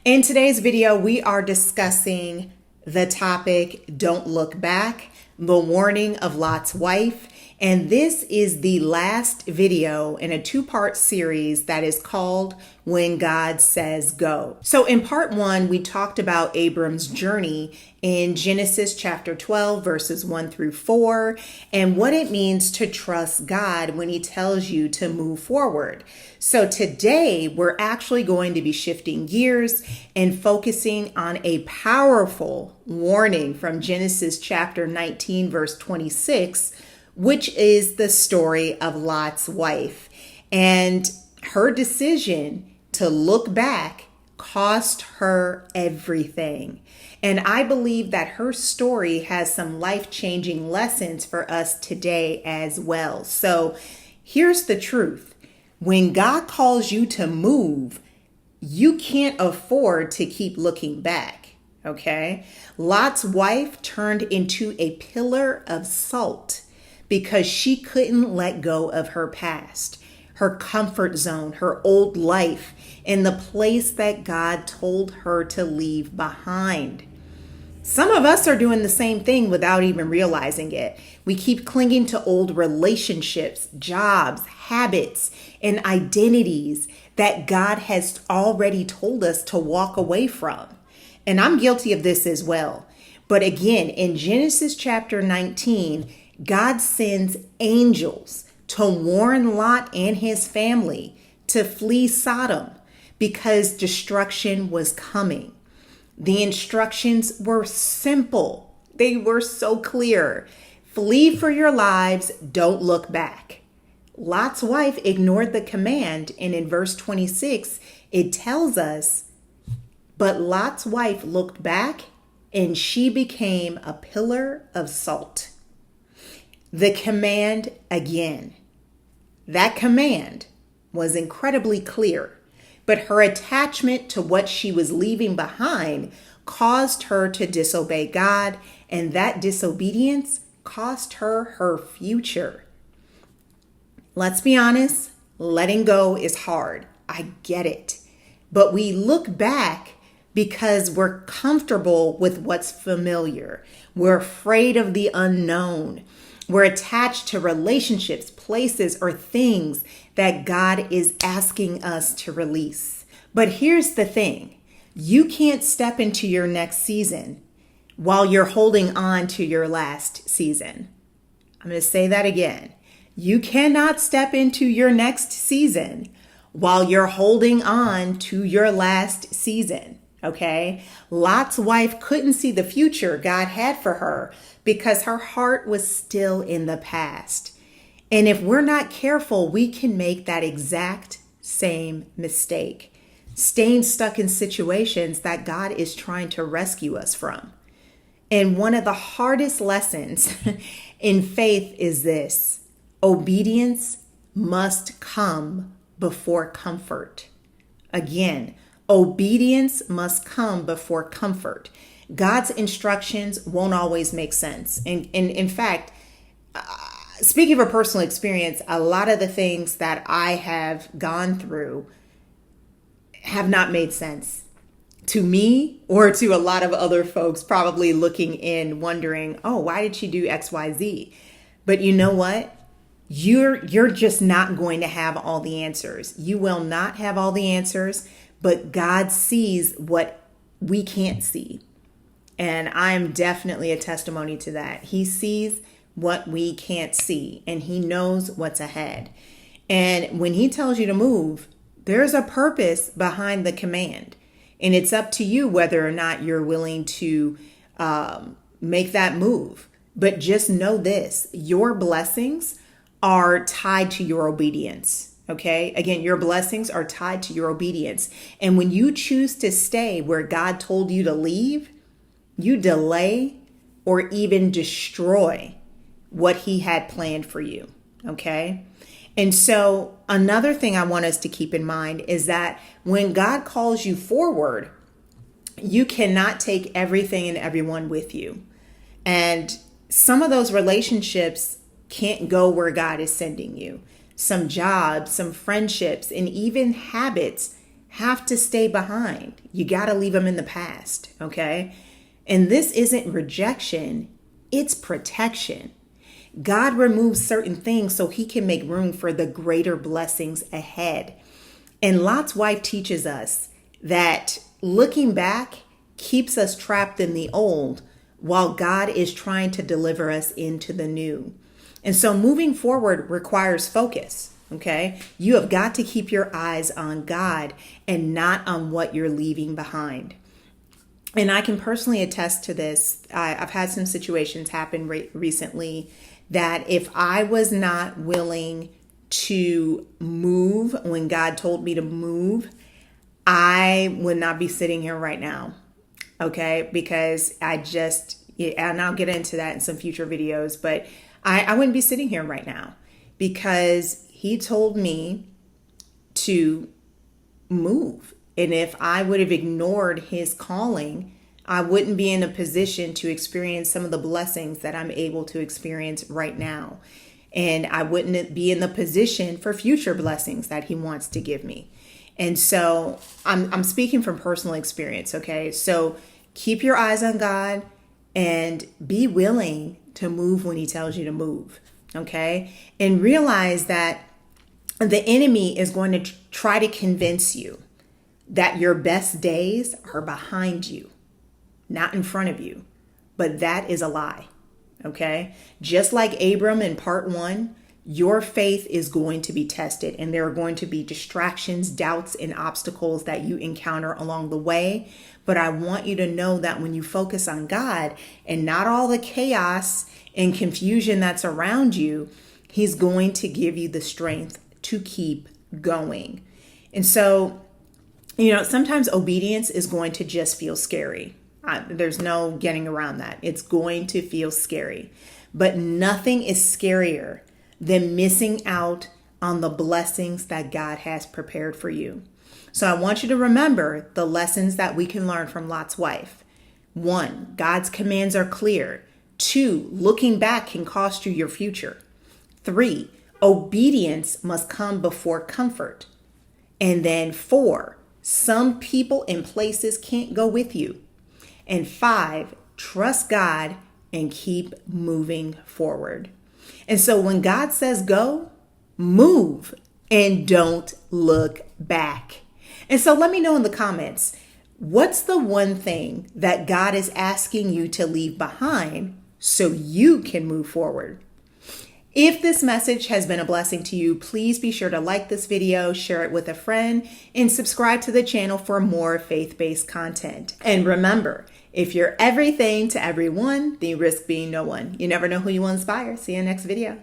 In today's video, we are discussing the topic, Don't Look Back, the warning of Lot's wife. And this is the last video in a two-part series that is called When God Says Go. So in part one, we talked about Abram's journey in Genesis chapter 12, verses 1 through 4, and what it means to trust God when he tells you to move forward. So today, we're actually going to be shifting gears and focusing on a powerful warning from Genesis chapter 19, verse 26, which is the story of Lot's wife. And her decision to look back cost her everything. And I believe that her story has some life-changing lessons for us today as well. So here's the truth. When God calls you to move, you can't afford to keep looking back, okay? Lot's wife turned into a pillar of salt because she couldn't let go of her past, her comfort zone, her old life, and the place that God told her to leave behind. Some of us are doing the same thing without even realizing it. We keep clinging to old relationships, jobs, habits, and identities that God has already told us to walk away from. And I'm guilty of this as well. But again, in Genesis chapter 19, God sends angels to warn Lot and his family to flee Sodom because destruction was coming. The instructions were simple. They were so clear. Flee for your lives. Don't look back. Lot's wife ignored the command, and in verse 26, it tells us, but Lot's wife looked back and she became a pillar of salt. The command again. That command was incredibly clear, but her attachment to what she was leaving behind caused her to disobey God, and that disobedience cost her her future. Let's be honest, letting go is hard. I get it. But we look back because we're comfortable with what's familiar. We're afraid of the unknown. We're attached to relationships, places, or things that God is asking us to release. But here's the thing. You can't step into your next season while you're holding on to your last season. I'm going to say that again. You cannot step into your next season while you're holding on to your last season. Okay? Lot's wife couldn't see the future God had for her because her heart was still in the past. And if we're not careful, we can make that exact same mistake, staying stuck in situations that God is trying to rescue us from. And one of the hardest lessons in faith is this: obedience must come before comfort. Again, obedience must come before comfort. God's instructions won't always make sense. And in fact, speaking of a personal experience, a lot of the things that I have gone through have not made sense to me or to a lot of other folks probably looking in wondering, oh, why did she do X, Y, Z? But you know what? You're just not going to have all the answers. You will not have all the answers, but God sees what we can't see. And I'm definitely a testimony to that. He sees what we can't see, and he knows what's ahead. And when he tells you to move, there's a purpose behind the command. And it's up to you whether or not you're willing to make that move. But just know this, your blessings are tied to your obedience. Okay. Again, your blessings are tied to your obedience. And when you choose to stay where God told you to leave, you delay or even destroy what he had planned for you. Okay. And so another thing I want us to keep in mind is that when God calls you forward, you cannot take everything and everyone with you. And some of those relationships can't go where God is sending you. Some jobs, some friendships, and even habits have to stay behind. You got to leave them in the past, okay? And this isn't rejection, it's protection. God removes certain things so he can make room for the greater blessings ahead. And Lot's wife teaches us that looking back keeps us trapped in the old while God is trying to deliver us into the new. And so moving forward requires focus, okay? You have got to keep your eyes on God and not on what you're leaving behind. And I can personally attest to this. I've had some situations happen recently that if I was not willing to move when God told me to move, I would not be sitting here right now, okay? Because and I'll get into that in some future videos, but I wouldn't be sitting here right now because he told me to move. And if I would have ignored his calling, I wouldn't be in a position to experience some of the blessings that I'm able to experience right now. And I wouldn't be in the position for future blessings that he wants to give me. And so I'm speaking from personal experience, okay? So keep your eyes on God and be willing to move when he tells you to move, okay? And realize that the enemy is going to try to convince you that your best days are behind you, not in front of you. But that is a lie, okay? Just like Abram in part 1, your faith is going to be tested, and there are going to be distractions, doubts, and obstacles that you encounter along the way. But I want you to know that when you focus on God and not all the chaos and confusion that's around you, he's going to give you the strength to keep going. And so, sometimes obedience is going to just feel scary. There's no getting around that. It's going to feel scary, but nothing is scarier than missing out on the blessings that God has prepared for you. So I want you to remember the lessons that we can learn from Lot's wife. 1, God's commands are clear. 2, looking back can cost you your future. 3, obedience must come before comfort. And then 4, some people and places can't go with you. And 5, trust God and keep moving forward. And so when God says go, move and don't look back. And so let me know in the comments, what's the one thing that God is asking you to leave behind so you can move forward? If this message has been a blessing to you, please be sure to like this video, share it with a friend, and subscribe to the channel for more faith-based content. And remember, if you're everything to everyone, then you risk being no one. You never know who you will inspire. See you in the next video.